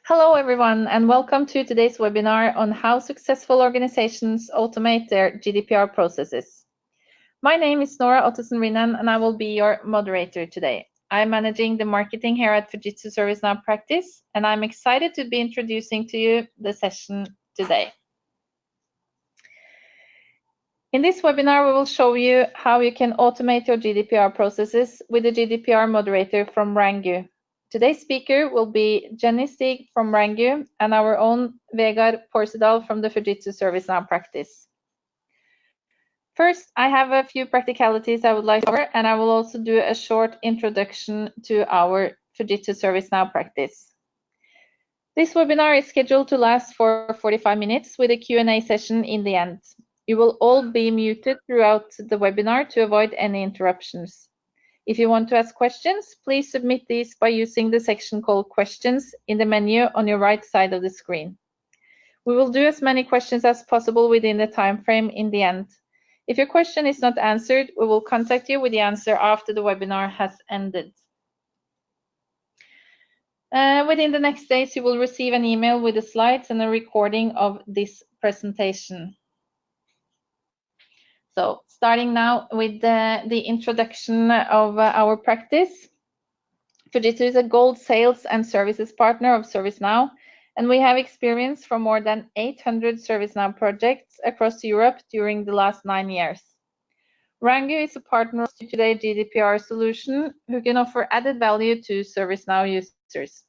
Hello, everyone, and welcome to today's webinar on how successful organizations automate their GDPR processes. My name is Nora Ottesen-Rinnan, and I will be your moderator today. I'm managing the marketing here at Fujitsu ServiceNow practice, and I'm excited to be introducing to you the session today. In this webinar, we will show you how you can automate your GDPR processes with the GDPR moderator from Rangu. Today's speaker will be Jenny Stig from Rangu and our own Vegard Porsedal from the Fujitsu ServiceNow practice. First, I have a few practicalities I would like to cover, and I will also do a short introduction to our Fujitsu ServiceNow practice. This webinar is scheduled to last for 45 minutes with a Q&A session in the end. You will all be muted throughout the webinar to avoid any interruptions. If you want to ask questions, please submit these by using the section called Questions in the menu on your right side of the screen. We will do as many questions as possible within the time frame in the end. If your question is not answered, we will contact you with the answer after the webinar has ended. Within the next days, you will receive an email with the slides and a recording of this presentation. So starting now with the introduction of our practice. Fujitsu is a gold sales and services partner of ServiceNow, and we have experience from more than 800 ServiceNow projects across Europe during the last 9 years. Rangu is a partner of Today GDPR solution who can offer added value to ServiceNow users.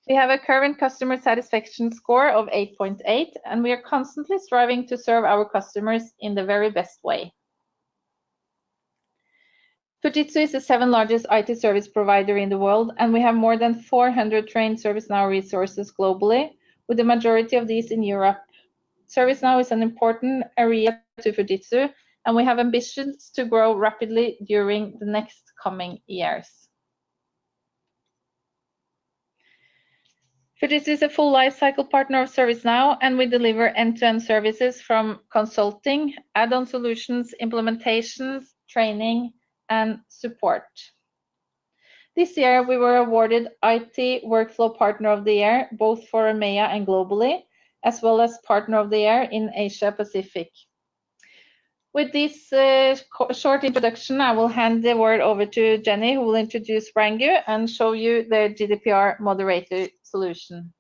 We have a current customer satisfaction score of 8.8, and we are constantly striving to serve our customers in the very best way. Fujitsu is the 7th largest IT service provider in the world, and we have more than 400 trained ServiceNow resources globally, with the majority of these in Europe. ServiceNow is an important area to Fujitsu, and we have ambitions to grow rapidly during the next coming years. Fujitsu is a full lifecycle partner of ServiceNow, and we deliver end-to-end services from consulting, add-on solutions, implementations, training, and support. This year, we were awarded IT Workflow Partner of the Year, both for EMEA and globally, as well as Partner of the Year in Asia Pacific. With this short introduction, I will hand the word over to Jenny, who will introduce Rangu and show you the GDPR moderator solution.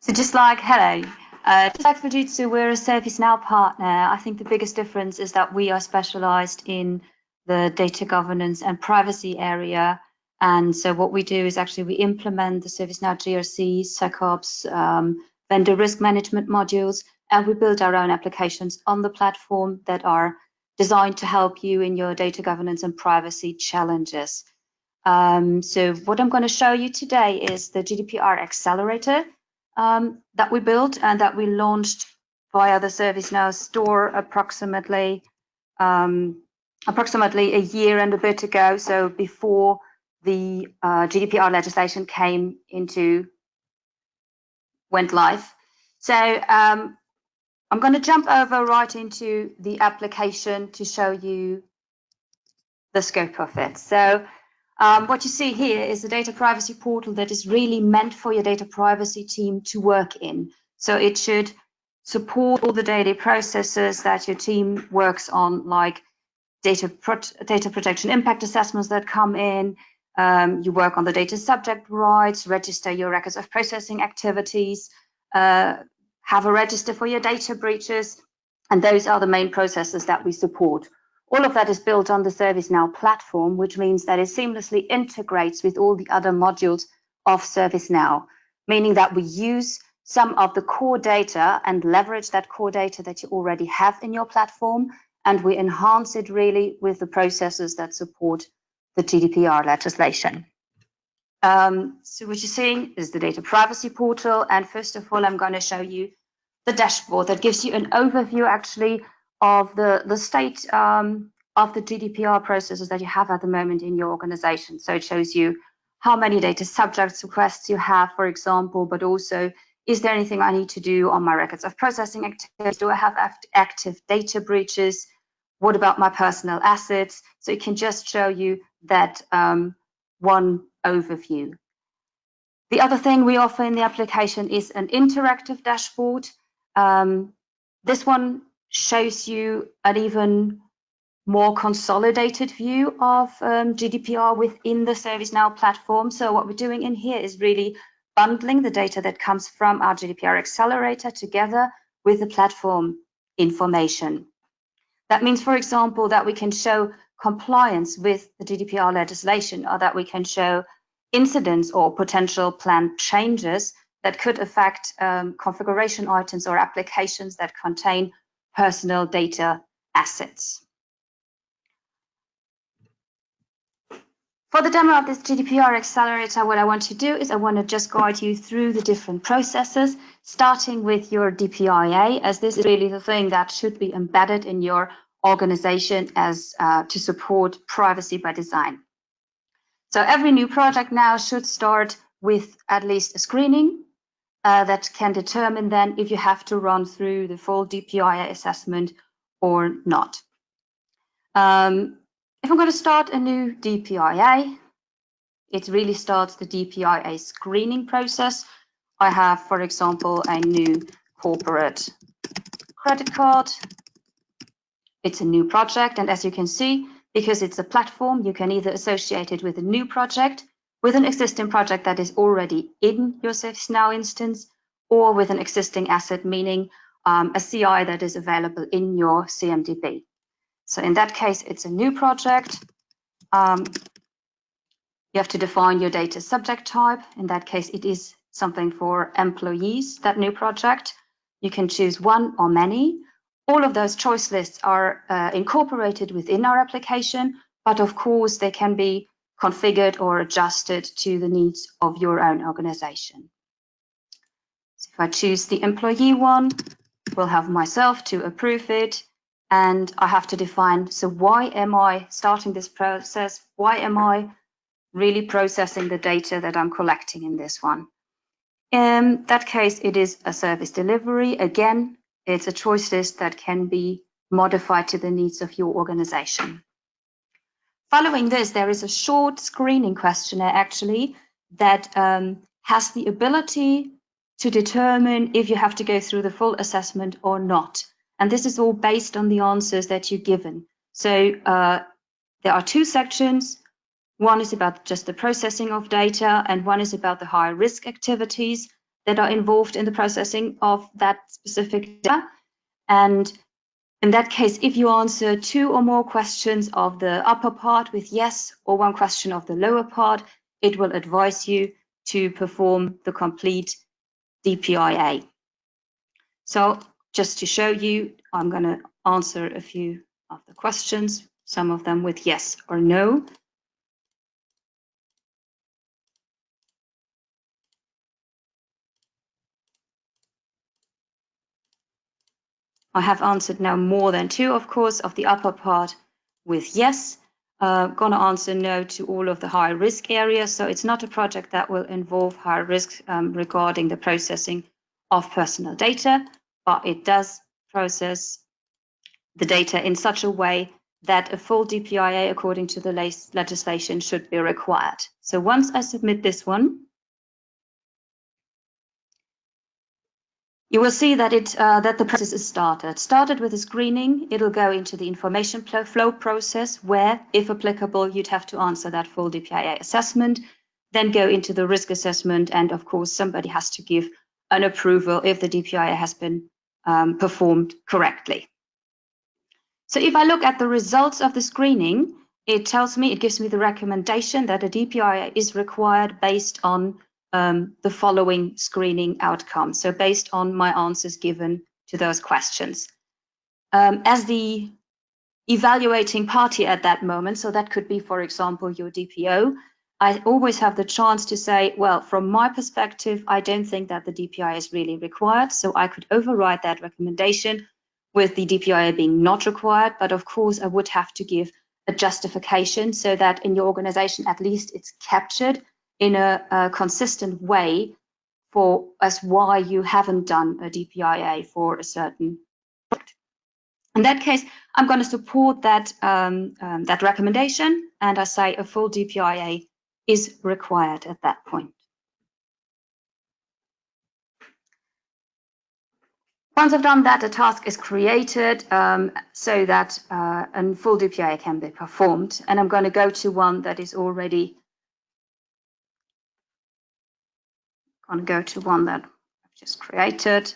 So just like Fujitsu, we're a ServiceNow partner. I think the biggest difference is that we are specialized in the data governance and privacy area. And so what we do is actually we implement the ServiceNow GRC, SecOps, vendor risk management modules, and we build our own applications on the platform that are designed to help you in your data governance and privacy challenges. So what I'm going to show you today is the GDPR accelerator that we built and that we launched via the ServiceNow store approximately a year and a bit ago, so before the GDPR legislation went live. So I'm going to jump over right into the application to show you the scope of it. So what you see here is the data privacy portal that is really meant for your data privacy team to work in. So it should support all the daily processes that your team works on, like data protection impact assessments that come in. You work on the data subject rights, register your records of processing activities, have a register for your data breaches, and those are the main processes that we support. All of that is built on the ServiceNow platform, which means that it seamlessly integrates with all the other modules of ServiceNow, meaning that we use some of the core data and leverage that core data that you already have in your platform, and we enhance it really with the processes that support the GDPR legislation. So what you're seeing is the data privacy portal, and first of all, I'm going to show you the dashboard that gives you an overview actually of the state of the GDPR processes that you have at the moment in your organization. So it shows you how many data subjects requests you have, for example, but also, is there anything I need to do on my records of processing activities? Do I have active data breaches? What about my personal assets? So it can just show you that one overview. The other thing we offer in the application is an interactive dashboard. This one shows you an even more consolidated view of GDPR within the ServiceNow platform. So what we're doing in here is really bundling the data that comes from our GDPR accelerator together with the platform information. That means, for example, that we can show compliance with the GDPR legislation, or that we can show incidents or potential planned changes that could affect configuration items or applications that contain personal data assets. For the demo of this GDPR accelerator, what I want to do is I want to just guide you through the different processes, starting with your DPIA, as this is really the thing that should be embedded in your organization as to support privacy by design. So every new project now should start with at least a screening that can determine then if you have to run through the full DPIA assessment or not. If I'm going to start a new DPIA, it really starts the DPIA screening process. I have, for example, a new corporate credit card. It's a new project, and as you can see, because it's a platform, you can either associate it with a new project, with an existing project that is already in your ServiceNow instance, or with an existing asset, meaning a CI that is available in your CMDB. So in that case, it's a new project. You have to define your data subject type. In that case, it is something for employees, that new project. You can choose one or many. All of those choice lists are incorporated within our application, but of course, they can be configured or adjusted to the needs of your own organization. So if I choose the employee one, we'll have myself to approve it. And I have to define, so why am I starting this process? Why am I really processing the data that I'm collecting in this one? In that case, it is a service delivery. Again, it's a choice list that can be modified to the needs of your organization. Following this, there is a short screening questionnaire actually that has the ability to determine if you have to go through the full assessment or not. And this is all based on the answers that you're given. So there are two sections. One is about just the processing of data, and one is about the high risk activities that are involved in the processing of that specific data. And in that case, if you answer two or more questions of the upper part with yes, or one question of the lower part, it will advise you to perform the complete DPIA. So just to show you, I'm going to answer a few of the questions, some of them with yes or no. I have answered now more than two, of course, of the upper part with yes. Going to answer no to all of the high risk areas. So it's not a project that will involve high risk regarding the processing of personal data, but it does process the data in such a way that a full DPIA according to the legislation should be required. So once I submit this one, you will see that that the process is started. Started with a screening, it'll go into the information flow process where, if applicable, you'd have to answer that full DPIA assessment, then go into the risk assessment, and of course, somebody has to give an approval if the DPIA has been performed correctly. So if I look at the results of the screening, it gives me the recommendation that a DPIA is required based on the following screening outcomes. So based on my answers given to those questions. As the evaluating party at that moment, so that could be, for example, your DPO, I always have the chance to say, well, from my perspective, I don't think that the DPIA is really required. So I could override that recommendation with the DPIA being not required, but of course I would have to give a justification so that in your organization at least it's captured in a consistent way for as why you haven't done a DPIA for a certain project. In that case, I'm going to support that that recommendation, and I say a full DPIA is required at that point. Once I've done that, a task is created so that a full DPIA can be performed. And I'm going to go to one that is already I've just created.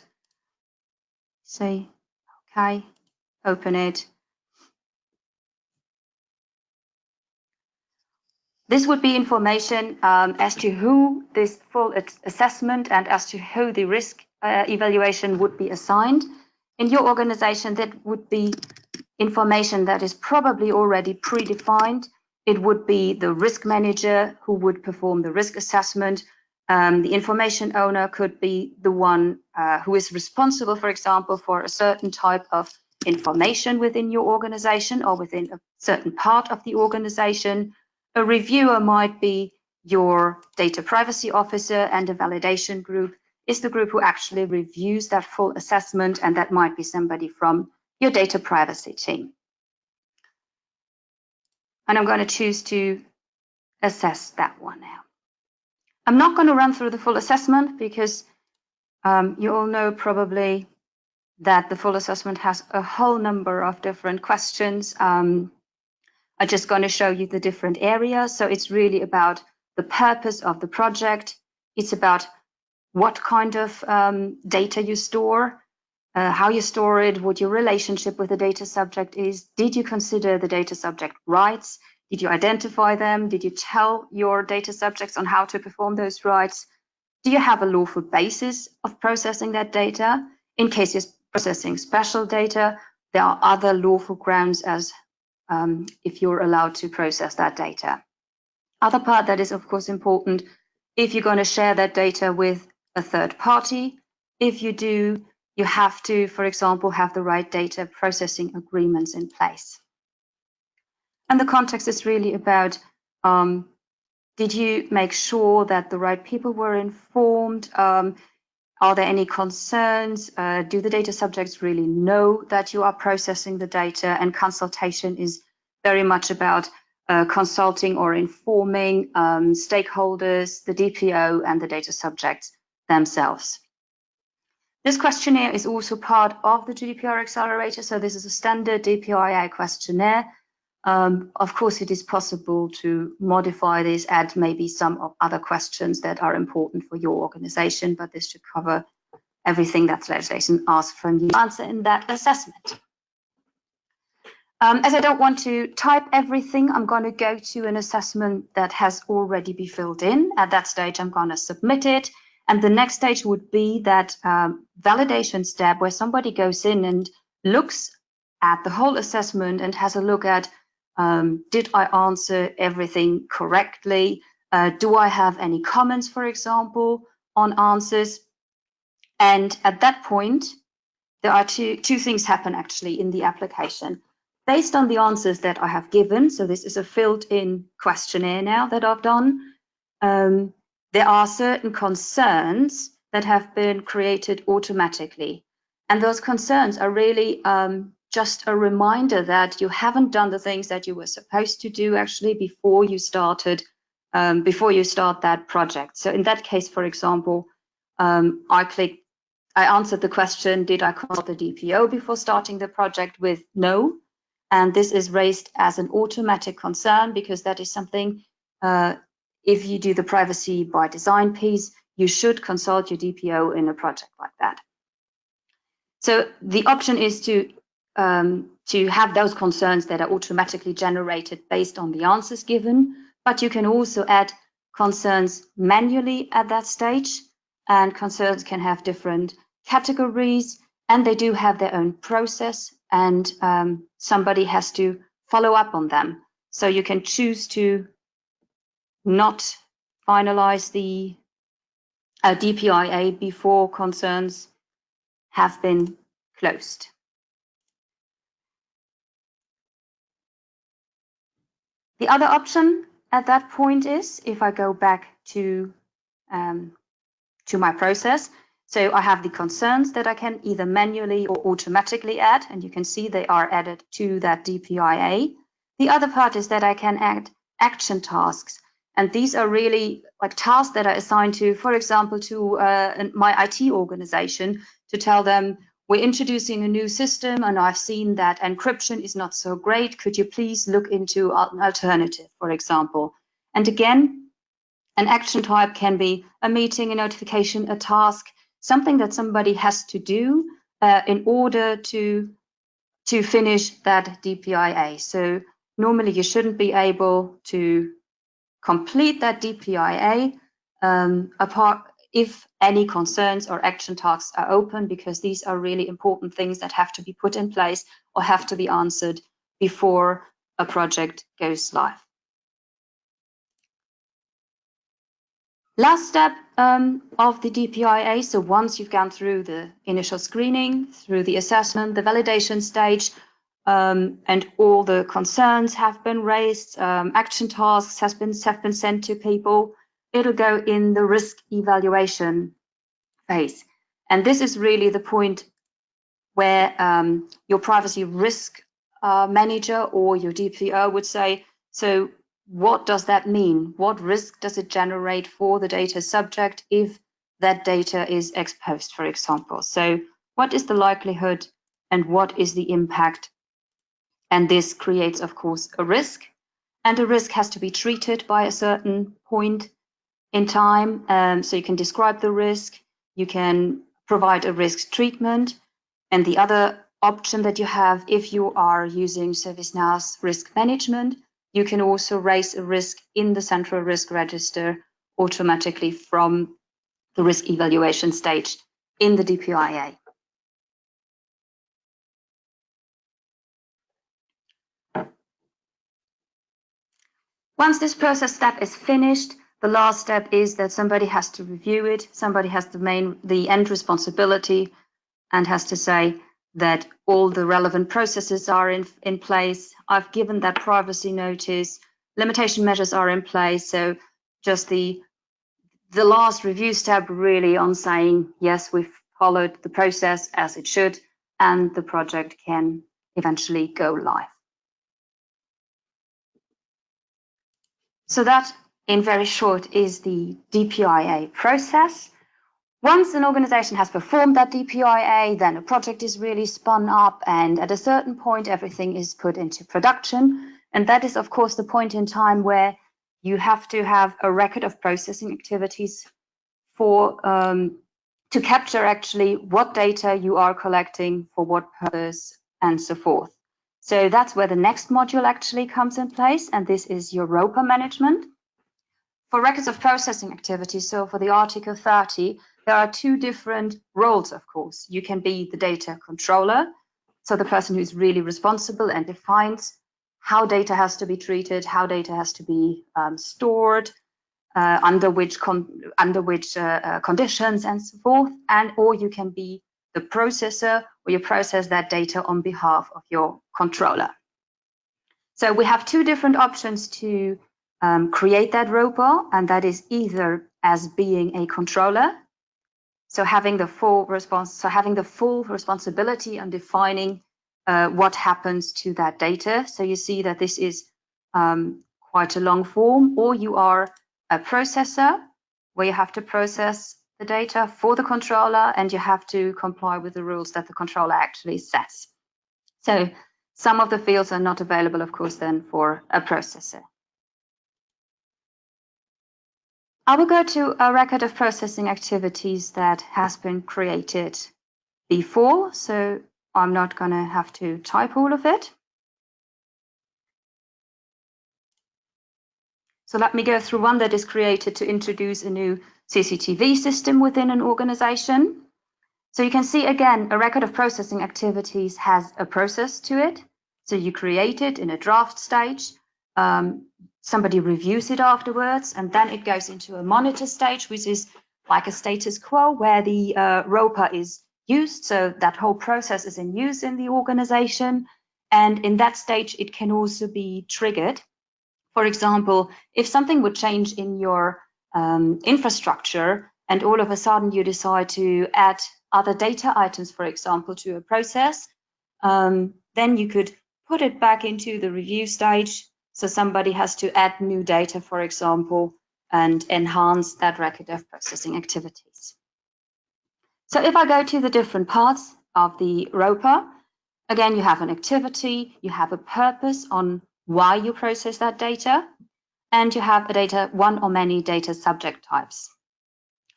Say, okay, open it. This would be information as to who this full assessment and as to who the risk evaluation would be assigned. In your organization, that would be information that is probably already predefined. It would be the risk manager who would perform the risk assessment. The information owner could be the one who is responsible, for example, for a certain type of information within your organization or within a certain part of the organization. A reviewer might be your data privacy officer, and a validation group is the group who actually reviews that full assessment, and that might be somebody from your data privacy team. And I'm going to choose to assess that one now. I'm not going to run through the full assessment because you all know probably that the full assessment has a whole number of different questions. I'm just going to show you the different areas. So it's really about the purpose of the project. It's about what kind of data you store, how you store it, what your relationship with the data subject is. Did you consider the data subject rights? Did you identify them? Did you tell your data subjects on how to perform those rights? Do you have a lawful basis of processing that data? In case you're processing special data, there are other lawful grounds as if you're allowed to process that data. Other part that is, of course, important, if you're going to share that data with a third party. If you do, you have to, for example, have the right data processing agreements in place. And the context is really about, did you make sure that the right people were informed? Are there any concerns? Do the data subjects really know that you are processing the data? And consultation is very much about consulting or informing stakeholders, the DPO, and the data subjects themselves. This questionnaire is also part of the GDPR Accelerator. So this is a standard DPIA questionnaire. Of course, it is possible to modify this, add maybe some of other questions that are important for your organization, but this should cover everything that legislation asks from you to answer in that assessment. As I don't want to type everything, I'm going to go to an assessment that has already been filled in. At that stage, I'm going to submit it. And the next stage would be that validation step where somebody goes in and looks at the whole assessment and has a look at, did I answer everything correctly? Do I have any comments, for example, on answers? And at that point, there are two things happen actually in the application. Based on the answers that I have given, so this is a filled-in questionnaire now that I've done, there are certain concerns that have been created automatically. And those concerns are really just a reminder that you haven't done the things that you were supposed to do actually before you start that project. So in that case, for example, I answered the question, did I consult the DPO before starting the project, with no. And this is raised as an automatic concern because that is something, if you do the privacy by design piece, you should consult your DPO in a project like that. So the option is to have those concerns that are automatically generated based on the answers given, but you can also add concerns manually at that stage, and concerns can have different categories, and they do have their own process, and somebody has to follow up on them. So you can choose to not finalize the DPIA before concerns have been closed. The other option at that point is, if I go back to my process, so I have the concerns that I can either manually or automatically add, and you can see they are added to that DPIA. The other part is that I can add action tasks, and these are really like tasks that are assigned to, for example, to my IT organization, to tell them we're introducing a new system and I've seen that encryption is not so great. Could you please look into an alternative, for example? And again, an action type can be a meeting, a notification, a task, something that somebody has to do in order to finish that DPIA. So normally you shouldn't be able to complete that DPIA apart if any concerns or action tasks are open, because these are really important things that have to be put in place or have to be answered before a project goes live. Last step of the DPIA, so once you've gone through the initial screening, through the assessment, the validation stage, and all the concerns have been raised, action tasks have been sent to people, it'll go in the risk evaluation phase. And this is really the point where your privacy risk manager or your DPO would say, so what does that mean? What risk does it generate for the data subject if that data is exposed, for example? So what is the likelihood and what is the impact? And this creates, of course, a risk. And a risk has to be treated by a certain point in time. So you can describe the risk, you can provide a risk treatment. And the other option that you have, if you are using ServiceNow's risk management, you can also raise a risk in the central risk register automatically from the risk evaluation stage in the DPIA. Once this process step is finished, the last step is that somebody has to review it, somebody has the end responsibility and has to say that all the relevant processes are in place. I've given that privacy notice, limitation measures are in place. So just the last review step really on saying, yes, we've followed the process as it should, and the project can eventually go live. So that, in very short, is the DPIA process. Once an organization has performed that DPIA, then a project is really spun up, and at a certain point, everything is put into production. And that is, of course, the point in time where you have to have a record of processing activities for to capture actually what data you are collecting, for what purpose, and so forth. So that's where the next module actually comes in place, and this is your ROPA management. For records of processing activities, so for the Article 30, there are two different roles, of course. You can be the data controller, so the person who's really responsible and defines how data has to be treated, how data has to be stored, under which conditions and so forth, or you can be the processor, or you process that data on behalf of your controller. So we have two different options to create that ROPA, and that is either as being a controller, so having the full responsibility on defining what happens to that data. So you see that this is quite a long form, or you are a processor where you have to process the data for the controller and you have to comply with the rules that the controller actually sets. So some of the fields are not available, of course, then for a processor. I will go to a record of processing activities that has been created before, so I'm not going to have to type all of it. So let me go through one that is created to introduce a new CCTV system within an organization. So you can see again, a record of processing activities has a process to it. So you create it in a draft stage. Somebody reviews it afterwards, and then it goes into a monitor stage, which is like a status quo where the ROPA is used. So that whole process is in use in the organization. And in that stage, it can also be triggered. For example, if something would change in your infrastructure and all of a sudden you decide to add other data items, for example, to a process, then you could put it back into the review stage. So somebody has to add new data, for example, and enhance that record of processing activities. So if I go to the different parts of the ROPA. Again, you have an activity, you have a purpose on why you process that data, and you have a data, one or many data subject types.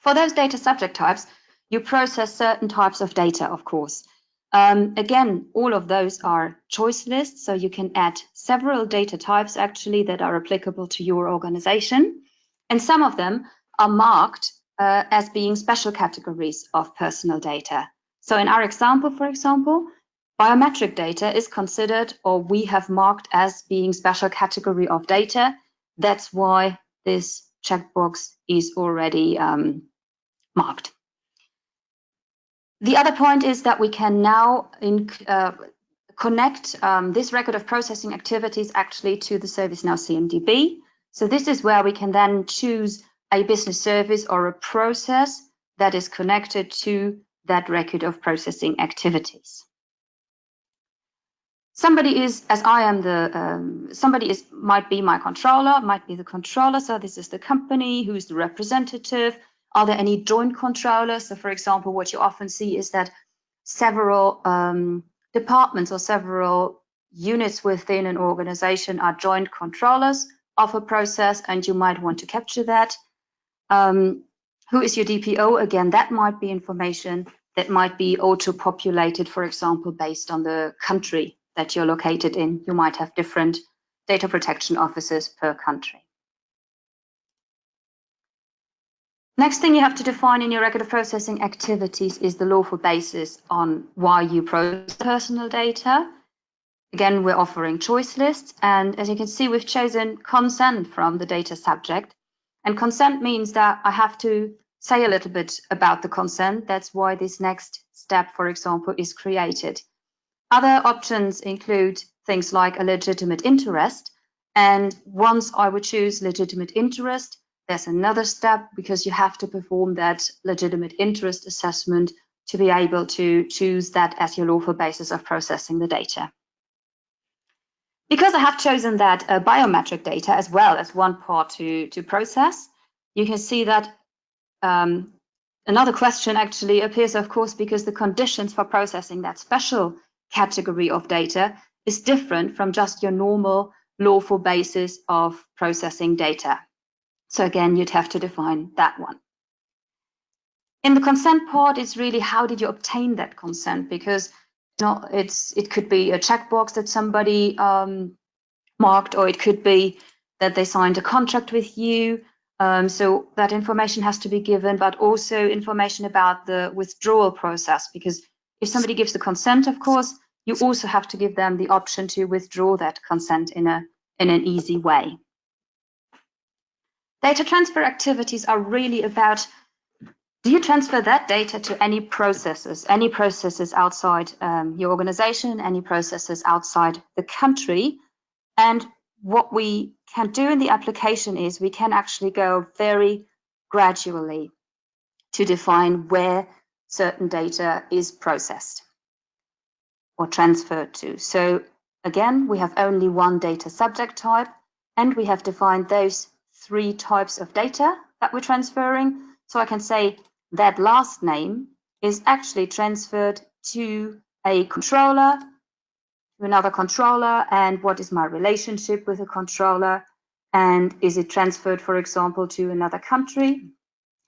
For those data subject types, you process certain types of data, of course. Again, all of those are choice lists, so you can add several data types actually that are applicable to your organization. And some of them are marked as being special categories of personal data. So in our example, for example, biometric data is considered, or we have marked as being special category of data. That's why this checkbox is already marked. The other point is that we can now connect this record of processing activities actually to the ServiceNow CMDB. So this is where we can then choose a business service or a process that is connected to that record of processing activities. Somebody is, as I am the, somebody is, might be my controller, might be the controller. So this is the company, who is the representative. Are there any joint controllers? So for example, what you often see is that several departments or several units within an organization are joint controllers of a process, and you might want to capture that. Who is your DPO? Again, that might be information that might be auto-populated, for example, based on the country that you're located in. You might have different data protection officers per country. Next thing you have to define in your record of processing activities is the lawful basis on why you process personal data. Again, we're offering choice lists, and as you can see, we've chosen consent from the data subject. And consent means that I have to say a little bit about the consent. That's why this next step, for example, is created. Other options include things like a legitimate interest. And once I would choose legitimate interest, there's another step, because you have to perform that legitimate interest assessment to be able to choose that as your lawful basis of processing the data. Because I have chosen that biometric data as well as one part to process, you can see that another question actually appears, of course, because the conditions for processing that special category of data is different from just your normal lawful basis of processing data. So again, you'd have to define that one. In the consent part, it's really how did you obtain that consent? Because it could be a checkbox that somebody marked, or it could be that they signed a contract with you. So that information has to be given, but also information about the withdrawal process, because if somebody gives the consent, of course, you also have to give them the option to withdraw that consent in an easy way. Data transfer activities are really about, do you transfer that data to any processes outside your organization, any processes outside the country? And what we can do in the application is we can actually go very gradually to define where certain data is processed or transferred to. So again, we have only one data subject type, and we have defined those 3 types of data that we're transferring. So I can say that last name is actually transferred to a controller, to another controller, and what is my relationship with a controller, and is it transferred, for example, to another country?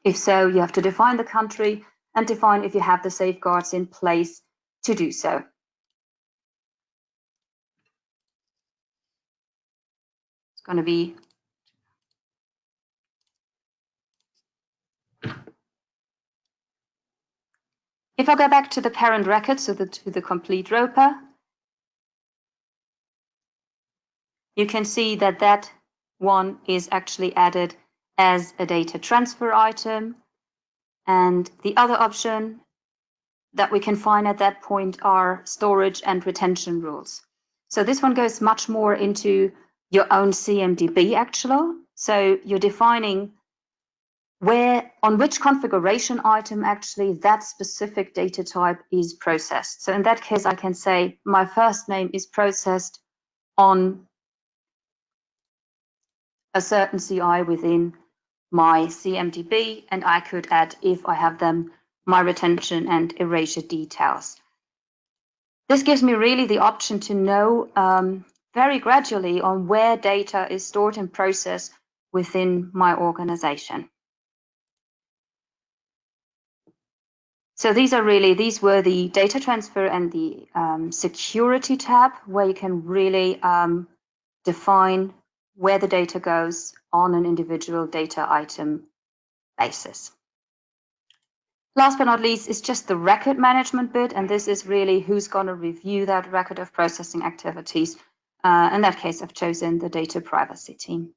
If so, you have to define the country and define if you have the safeguards in place to do so. It's going to be if I go back to the parent record, so to the complete ROPA, you can see that that one is actually added as a data transfer item. And the other option that we can find at that point are storage and retention rules. So this one goes much more into your own CMDB actually. So you're defining where, on which configuration item actually that specific data type is processed. So in that case, I can say my first name is processed on a certain CI within my CMDB, and I could add, if I have them, my retention and erasure details. This gives me really the option to know very gradually on where data is stored and processed within my organization. So these were the data transfer and the security tab, where you can really define where the data goes on an individual data item basis. Last but not least is just the record management bit, and this is really who's going to review that record of processing activities. In that case, I've chosen the data privacy team.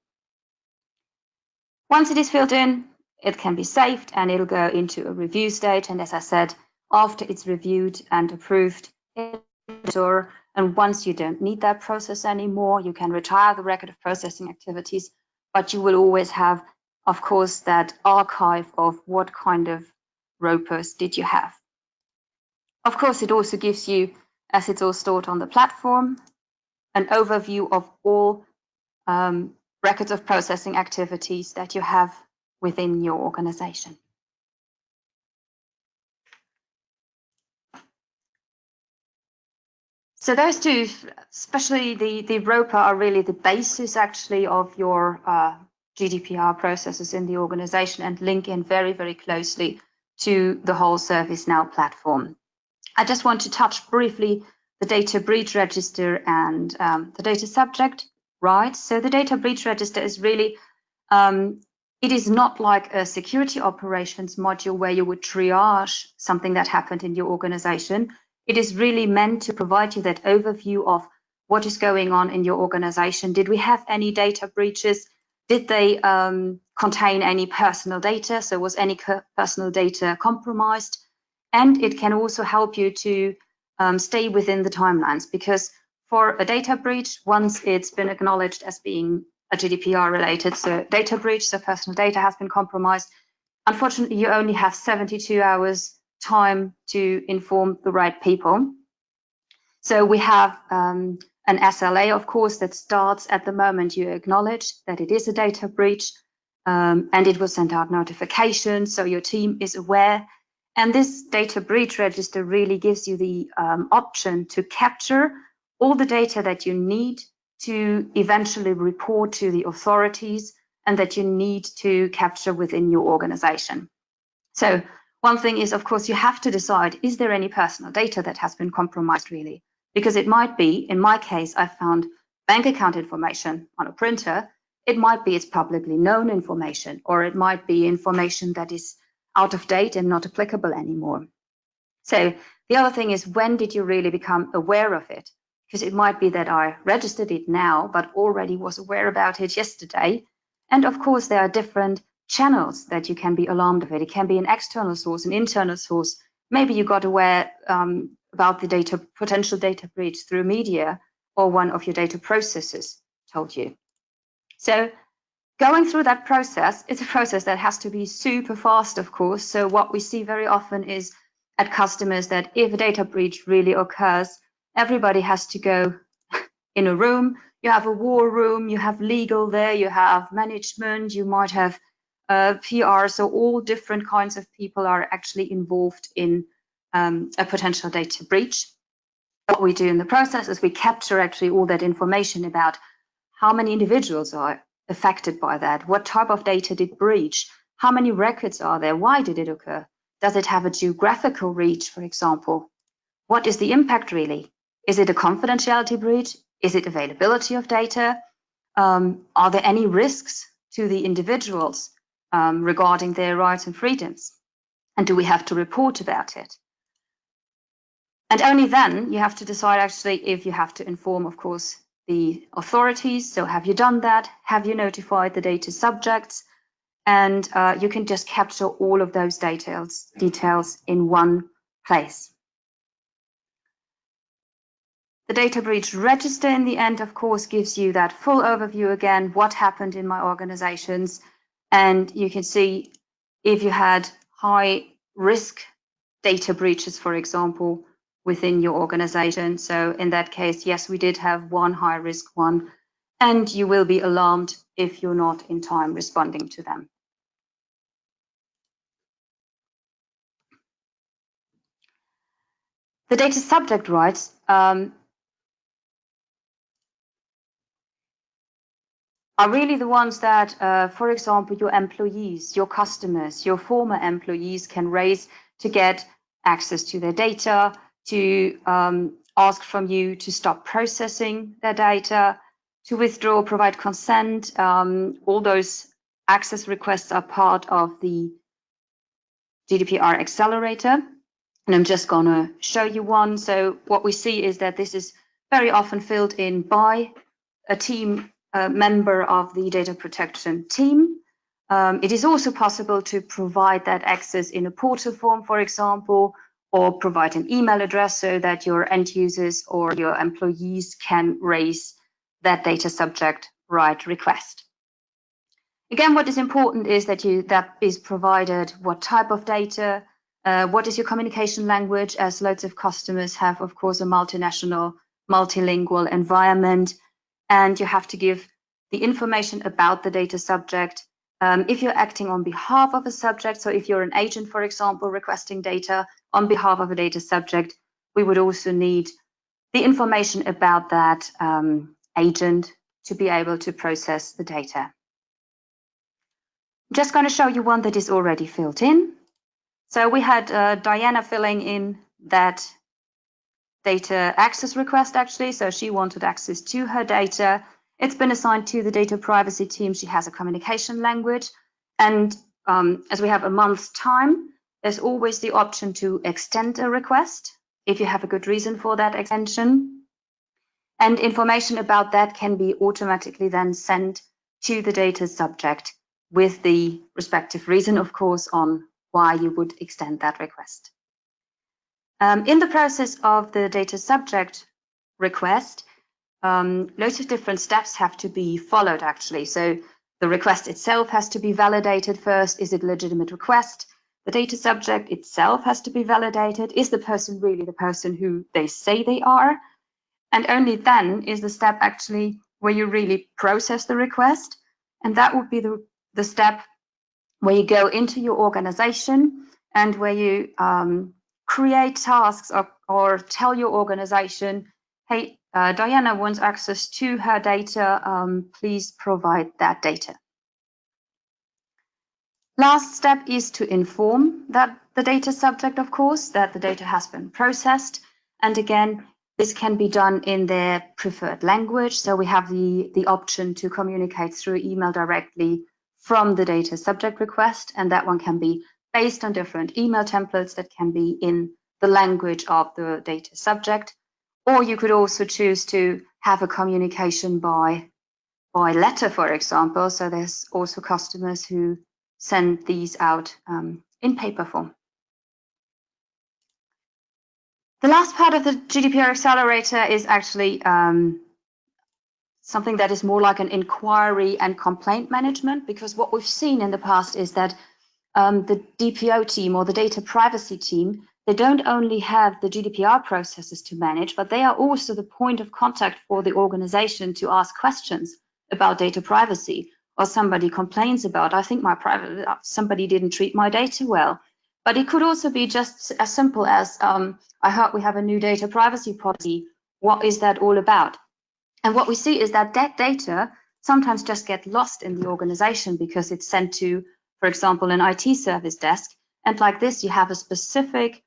Once it is filled in, it can be saved and it'll go into a review stage. And as I said, after it's reviewed and approved, and once you don't need that process anymore, you can retire the record of processing activities, but you will always have, of course, that archive of what kind of ropers did you have. Of course, it also gives you, as it's all stored on the platform, an overview of all records of processing activities that you have within your organization. So those two, especially the roper, are really the basis actually of your GDPR processes in the organization and link in very, very closely to the whole ServiceNow platform. I just want to touch briefly the data breach register and the data subject rights. So the data breach register is really, it is not like a security operations module where you would triage something that happened in your organization. It is really meant to provide you that overview of what is going on in your organization. Did we have any data breaches? Did they contain any personal data? So was any personal data compromised? And it can also help you to stay within the timelines, because for a data breach, once it's been acknowledged as being a GDPR related data breach, so personal data has been compromised, unfortunately, you only have 72 hours time to inform the right people. So we have an SLA, of course, that starts at the moment you acknowledge that it is a data breach, and it will send out notifications so your team is aware. And this data breach register really gives you the option to capture all the data that you need to eventually report to the authorities and that you need to capture within your organization. So one thing is, of course, you have to decide, is there any personal data that has been compromised really? Because it might be, in my case, I found bank account information on a printer. It might be it's publicly known information, or it might be information that is out of date and not applicable anymore. So the other thing is, when did you really become aware of it? Because it might be that I registered it now, but already was aware about it yesterday. And of course, there are different channels that you can be alarmed of it. It can be an external source, an internal source. Maybe you got aware about the potential data breach through media, or one of your data processors told you. So going through that process, it's a process that has to be super fast, of course. So what we see very often is at customers that if a data breach really occurs, everybody has to go in a room. You have a war room, you have legal there, you have management, you might have PR. So all different kinds of people are actually involved in a potential data breach. What we do in the process is we capture actually all that information about how many individuals are affected by that, what type of data did breach, how many records are there, why did it occur, does it have a geographical reach, for example, what is the impact really, is it a confidentiality breach, is it availability of data, are there any risks to the individuals regarding their rights and freedoms, and do we have to report about it? And only then you have to decide actually if you have to inform, of course, the authorities. So have you done that? Have you notified the data subjects? And you can just capture all of those details in one place. The data breach register in the end, of course, gives you that full overview again, what happened in my organizations. And you can see if you had high risk data breaches, for example, within your organization. So in that case, yes, we did have one high risk one, and you will be alarmed if you're not in time responding to them. The data subject rights are really the ones that, for example, your employees, your customers, your former employees can raise to get access to their data, to ask from you to stop processing their data, to withdraw, provide consent. All those access requests are part of the GDPR accelerator. And I'm just going to show you one. So what we see is that this is very often filled in by a team member of the data protection team. It is also possible to provide that access in a portal form, for example, or provide an email address so that your end users or your employees can raise that data subject right request. Again, what is important is that that is provided what type of data, what is your communication language, as loads of customers have, of course, a multinational, multilingual environment, and you have to give the information about the data subject. If you're acting on behalf of a subject, so if you're an agent, for example, requesting data on behalf of a data subject, we would also need the information about that agent to be able to process the data. I'm just going to show you one that is already filled in. So we had Diana filling in that data access request, actually. So she wanted access to her data. It's been assigned to the data privacy team. She has a communication language. And as we have a month's time, there's always the option to extend a request if you have a good reason for that extension. And information about that can be automatically then sent to the data subject with the respective reason, of course, on why you would extend that request. In the process of the data subject request, loads of different steps have to be followed, actually. So the request itself has to be validated first. Is it a legitimate request? The data subject itself has to be validated. Is the person really the person who they say they are? And only then is the step actually where you really process the request. And that would be the step where you go into your organization and where you create tasks or tell your organization, hey, Diana wants access to her data, please provide that data. Last step is to inform that the data subject, of course, that the data has been processed. And again, this can be done in their preferred language. So we have the option to communicate through email directly from the data subject request. And that one can be based on different email templates that can be in the language of the data subject. Or you could also choose to have a communication by letter, for example. So there's also customers who send these out in paper form. The last part of the GDPR accelerator is actually something that is more like an inquiry and complaint management, because what we've seen in the past is that the DPO team or the data privacy team, they don't only have the GDPR processes to manage, but they are also the point of contact for the organization to ask questions about data privacy, or somebody complains about, I think somebody didn't treat my data well. But it could also be just as simple as, I heard we have a new data privacy policy. What is that all about? And what we see is that that data sometimes just get lost in the organization because it's sent to, for example, an IT service desk. And like this, you have a specific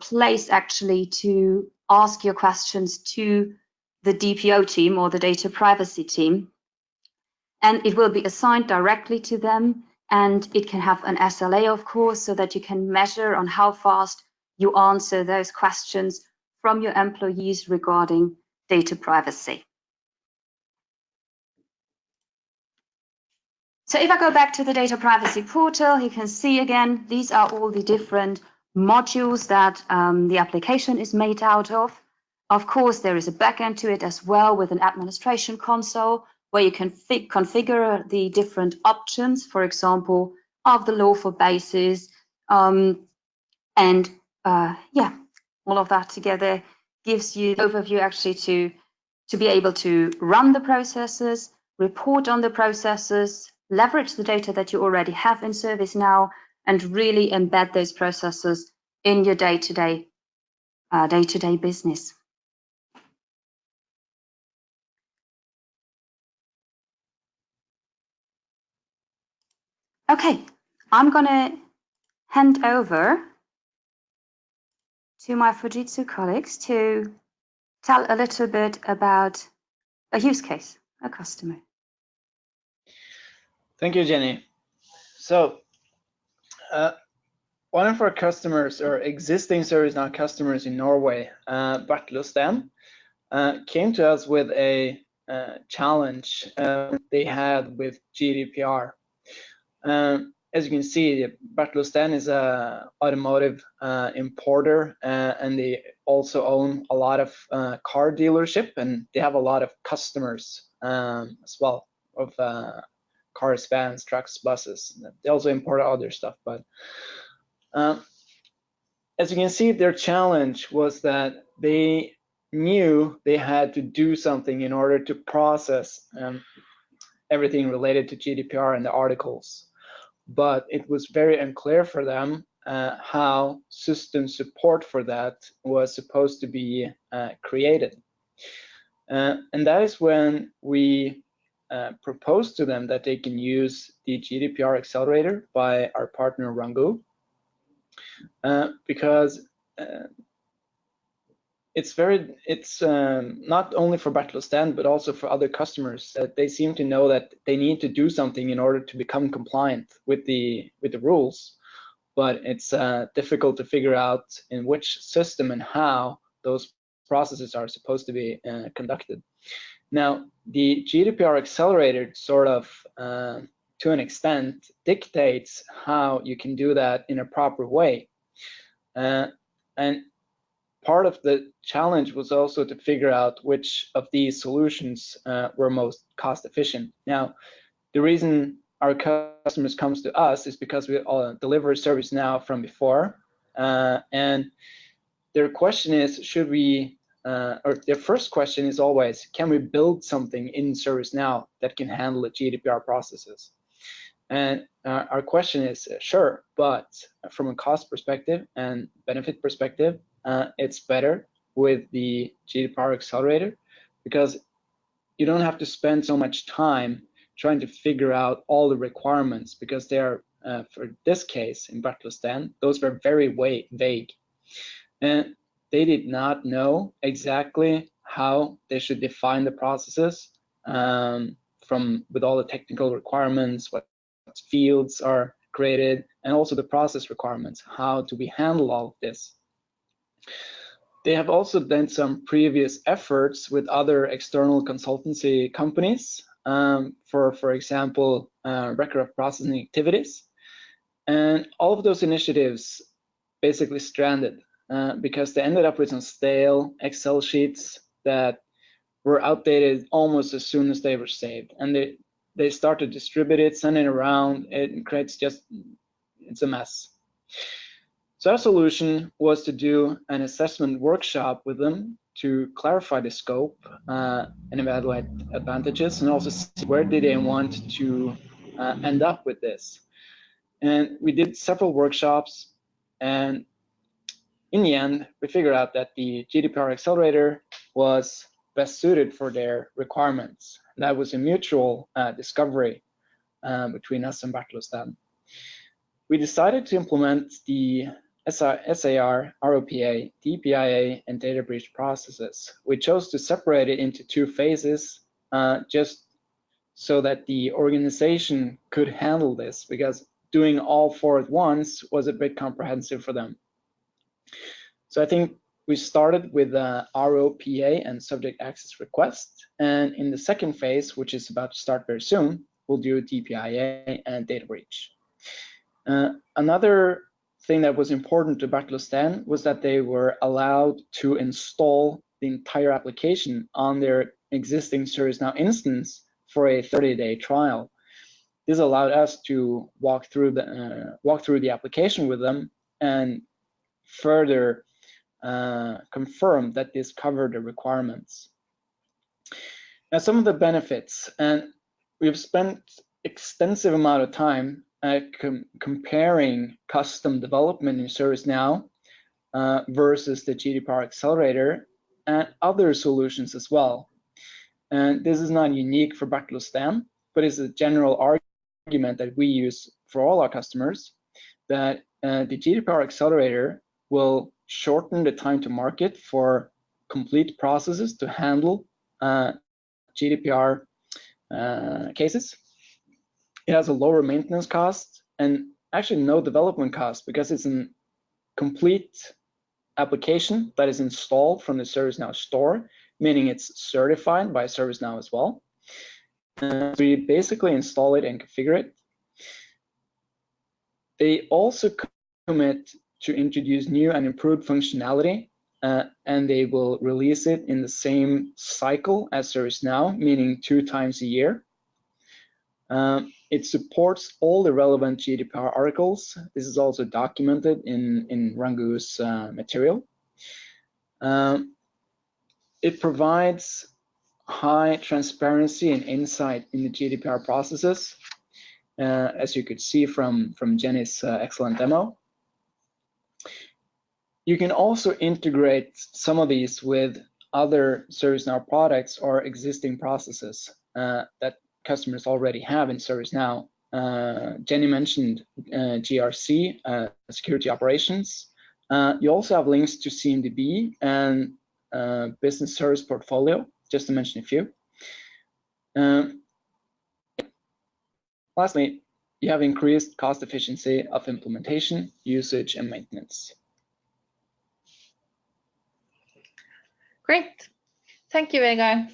place actually to ask your questions to the DPO team or the data privacy team. And it will be assigned directly to them. And it can have an SLA, of course, so that you can measure on how fast you answer those questions from your employees regarding data privacy. So if I go back to the data privacy portal, you can see again, these are all the different modules that the application is made out of. Of course, there is a backend to it as well with an administration console where you can configure the different options, for example, of the lawful basis. Yeah, all of that together gives you the overview actually to be able to run the processes, report on the processes, leverage the data that you already have in ServiceNow, and really embed those processes in your day-to-day day-to-day business. Okay, I'm gonna hand over to my Fujitsu colleagues to tell a little bit about a use case, a customer. Thank you, Jenny. So one of our customers, or existing ServiceNow customers in Norway, Bertelostem, came to us with a challenge they had with GDPR. As you can see, Bertelostem is a automotive importer, and they also own a lot of car dealership, and they have a lot of customers as well of cars, vans, trucks, buses. They also import other stuff, but as you can see, their challenge was that they knew they had to do something in order to process everything related to GDPR and the articles, but it was very unclear for them how system support for that was supposed to be created. And that is when we proposed to them that they can use the GDPR accelerator by our partner Rangu, because it's not only for Bertelostem but also for other customers that they seem to know that they need to do something in order to become compliant with the rules, but it's difficult to figure out in which system and how those processes are supposed to be conducted. Now, the GDPR accelerator sort of, to an extent, dictates how you can do that in a proper way. And part of the challenge was also to figure out which of these solutions were most cost efficient. Now, the reason our customers comes to us is because we deliver ServiceNow from before, and their question is, should we, or their first question is always, can we build something in ServiceNow that can handle the GDPR processes? And our question is, sure, but from a cost perspective and benefit perspective, it's better with the GDPR accelerator, because you don't have to spend so much time trying to figure out all the requirements, because they are, for this case in Bertelostem, those were very vague. And they did not know exactly how they should define the processes with all the technical requirements, what fields are created, and also the process requirements. How do we handle all of this? They have also done some previous efforts with other external consultancy companies, for example, record of processing activities. And all of those initiatives basically stranded because they ended up with some stale Excel sheets that were outdated almost as soon as they were saved. And they start to distribute it, send it around, it creates it's a mess. So our solution was to do an assessment workshop with them to clarify the scope and evaluate advantages, and also see where did they want to end up with this. And we did several workshops, and in the end, we figured out that the GDPR accelerator was best suited for their requirements. That was a mutual discovery between us and Bertelostem. We decided to implement the SAR, ROPA, DPIA, and data breach processes. We chose to separate it into two phases just so that the organization could handle this, because doing all four at once was a bit comprehensive for them. So I think we started with ROPA and subject access request, and in the second phase, which is about to start very soon, we'll do DPIA and data breach. Another thing that was important to Bertelostem was that they were allowed to install the entire application on their existing ServiceNow instance for a 30-day trial. This allowed us to walk through the application with them and further confirm that this covered the requirements. Now, some of the benefits, and we've spent extensive amount of time comparing custom development in ServiceNow versus the GDPR accelerator and other solutions as well. And this is not unique for Bertelostan, but it's a general argument that we use for all our customers, that the GDPR accelerator will shorten the time to market for complete processes to handle GDPR cases. It has a lower maintenance cost and actually no development cost, because it's a complete application that is installed from the ServiceNow store, meaning it's certified by ServiceNow as well. We basically install it and configure it. They also commit to introduce new and improved functionality, and they will release it in the same cycle as ServiceNow, meaning 2 times a year. It supports all the relevant GDPR articles. This is also documented in Rangu's material. It provides high transparency and insight in the GDPR processes, as you could see from Jenny's excellent demo. You can also integrate some of these with other ServiceNow products or existing processes that customers already have in ServiceNow. Jenny mentioned GRC, security operations. You also have links to CMDB and business service portfolio, just to mention a few. Lastly, you have increased cost efficiency of implementation, usage, and maintenance. Great. Thank you, Vegard.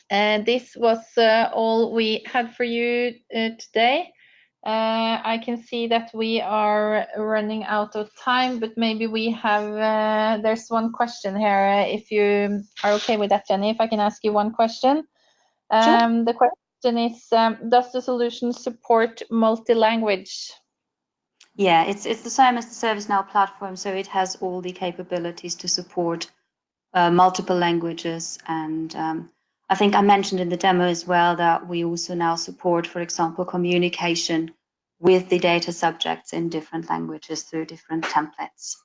And this was all we had for you today. I can see that we are running out of time, but maybe we have, there's one question here. If you are okay with that, Jenny, if I can ask you one question. Sure. The question is, does the solution support multi-language? Yeah, it's the same as the ServiceNow platform, so it has all the capabilities to support multiple languages. And I think I mentioned in the demo as well that we also now support, for example, communication with the data subjects in different languages through different templates.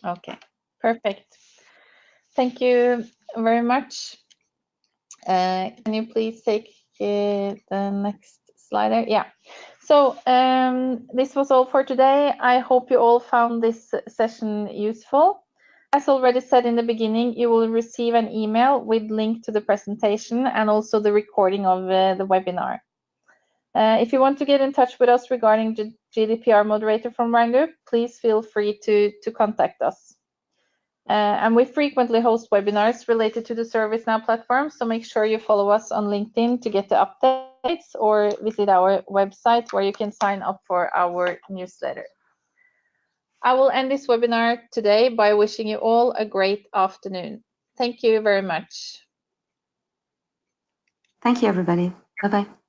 Okay, perfect. Thank you very much. Can you please take the next slide there? Yeah. So this was all for today. I hope you all found this session useful. As already said in the beginning, you will receive an email with link to the presentation and also the recording of the webinar. If you want to get in touch with us regarding the GDPR moderator from Rangu, please feel free to contact us. And we frequently host webinars related to the ServiceNow platform, so make sure you follow us on LinkedIn to get the updates, or visit our website where you can sign up for our newsletter. I will end this webinar today by wishing you all a great afternoon. Thank you very much. Thank you, everybody. Bye-bye.